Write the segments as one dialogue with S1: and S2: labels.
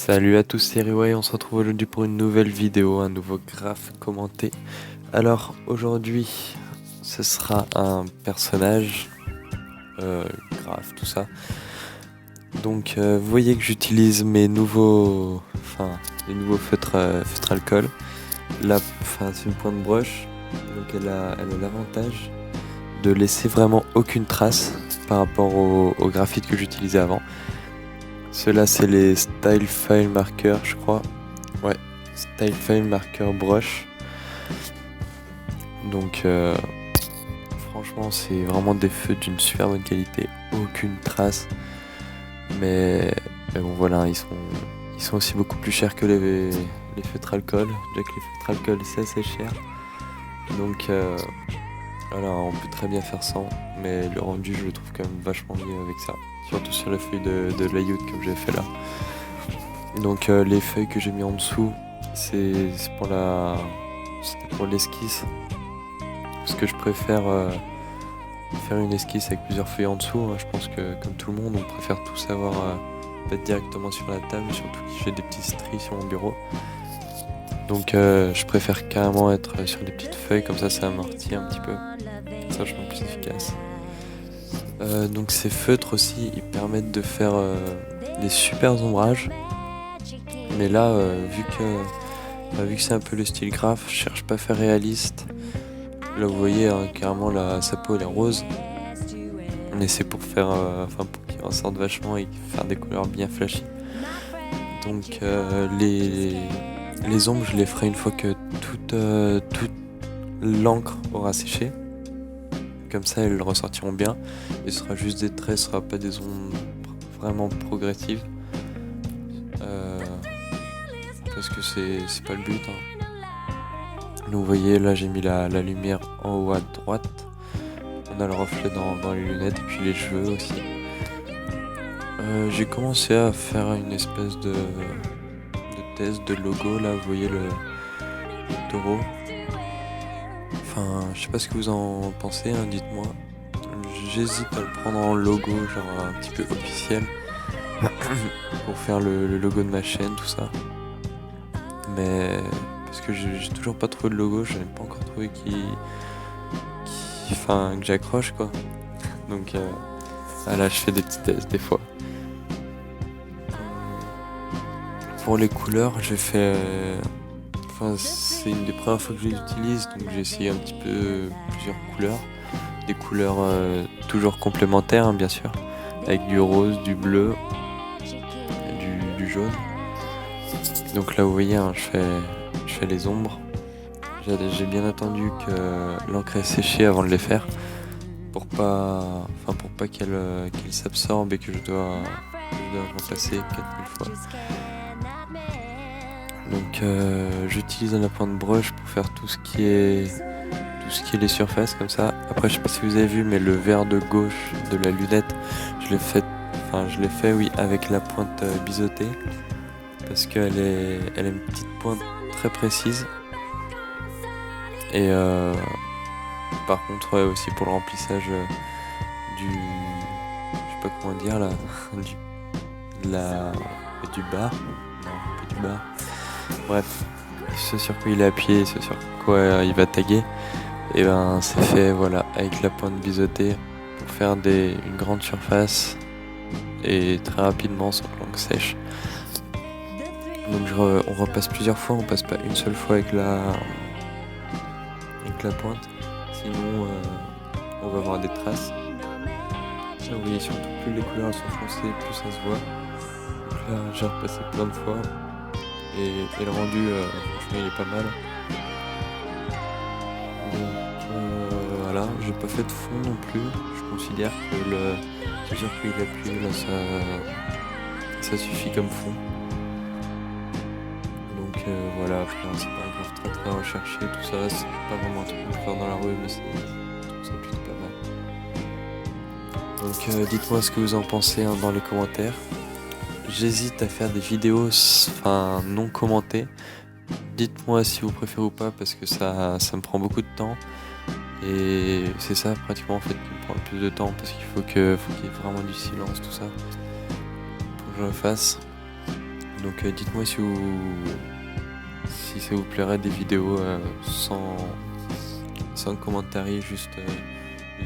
S1: Salut à tous, c'est Riway, on se retrouve aujourd'hui pour une nouvelle vidéo, un nouveau graphe commenté. Alors aujourd'hui, ce sera un personnage, graphe, tout ça. Donc vous voyez que j'utilise mes nouveaux, les nouveaux feutres alcool. Là, c'est une pointe brush, donc elle a l'avantage de laisser vraiment aucune trace par rapport au graphite que j'utilisais avant. Ceux-là, c'est les Style File Marker, je crois. Ouais, Style File Marker Brush. Donc, franchement, c'est vraiment des feux d'une super bonne qualité. Aucune trace. Mais bon, voilà, ils sont aussi beaucoup plus chers que les feutres alcool. Déjà que les feutres alcool, c'est assez cher. Donc, voilà, on peut très bien faire sans. Mais le rendu, je le trouve quand même vachement mieux avec ça. Surtout sur la feuille de layout comme j'ai fait là. Donc les feuilles que j'ai mis en dessous, c'était pour l'esquisse. Parce que je préfère faire une esquisse avec plusieurs feuilles en dessous. Je pense que comme tout le monde, on préfère tous avoir être directement sur la table, surtout que j'ai des petits stries sur mon bureau. Donc je préfère carrément être sur des petites feuilles, comme ça amortit un petit peu. C'est vachement plus efficace. Donc ces feutres aussi, ils permettent de faire des super ombrages. Mais là, vu que c'est un peu le style graphe, je cherche pas à faire réaliste. Là, vous voyez, carrément, sa peau elle est rose. Mais c'est pour faire, pour qu'il ressorte vachement et faire des couleurs bien flashy. Donc les ombres, je les ferai une fois que toute l'encre aura séché. Comme ça, elles ressortiront bien. Et ce sera juste des traits, ce sera pas des ombres vraiment progressives. Parce que c'est pas le but. Donc vous voyez, là j'ai mis la lumière en haut à droite. On a le reflet dans les lunettes et puis les cheveux aussi. J'ai commencé à faire une espèce de test de logo. Là, vous voyez le taureau. Je sais pas ce que vous en pensez, dites-moi. J'hésite à le prendre en logo, genre un petit peu officiel, pour faire le logo de ma chaîne, tout ça. Mais parce que j'ai toujours pas trouvé de logo, je n'ai pas encore trouvé que j'accroche quoi. Donc là je fais des petits tests des fois. Pour les couleurs, j'ai fait c'est une des premières fois que je les utilise, donc j'ai essayé un petit peu plusieurs couleurs. Des couleurs toujours complémentaires bien sûr, avec du rose, du bleu, du jaune. Donc là vous voyez, je fais les ombres. J'ai bien attendu que l'encre ait séché avant de les faire pour pas qu'elle s'absorbe et que je dois repasser 4000 fois. Donc j'utilise la pointe brush pour faire tout ce qui est les surfaces comme ça. Après je sais pas si vous avez vu, mais le vert de gauche de la lunette, je l'ai fait oui avec la pointe biseautée parce qu'elle a une petite pointe très précise. Et par contre aussi pour le remplissage je sais pas comment dire là, du bar. Non, pas du bar. Bref, ce sur quoi il est appuyé, ce sur quoi il va taguer, et ben c'est fait voilà avec la pointe biseautée pour faire une grande surface et très rapidement sans que l'encre sèche. Donc on repasse plusieurs fois, on passe pas une seule fois avec la pointe, sinon on va avoir des traces. Là vous voyez, surtout plus les couleurs sont foncées, plus ça se voit. Donc là j'ai repassé plein de fois et le rendu franchement il est pas mal. Donc voilà, j'ai pas fait de fond non plus. Je considère que c'est sûr qu'il a plu là, ça suffit comme fond. Donc voilà, après c'est pas un graphe très très recherché, tout ça, c'est pas vraiment un truc qu'on peut faire dans la rue, mais je trouve ça plutôt pas mal. Donc dites-moi ce que vous en pensez dans les commentaires. J'hésite à faire des vidéos non commentées. Dites-moi si vous préférez ou pas, parce que ça me prend beaucoup de temps. Et c'est ça pratiquement en fait qui me prend le plus de temps, parce qu'il faut qu'il y ait vraiment du silence, tout ça, pour que je le fasse. Donc dites-moi si ça vous plairait des vidéos sans commentaire, juste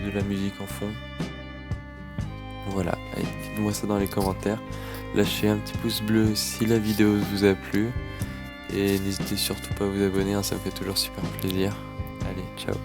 S1: de la musique en fond. Voilà, allez, dites-moi ça dans les commentaires. Lâchez un petit pouce bleu si la vidéo vous a plu. Et n'hésitez surtout pas à vous abonner, hein, ça me fait toujours super plaisir. Allez, ciao.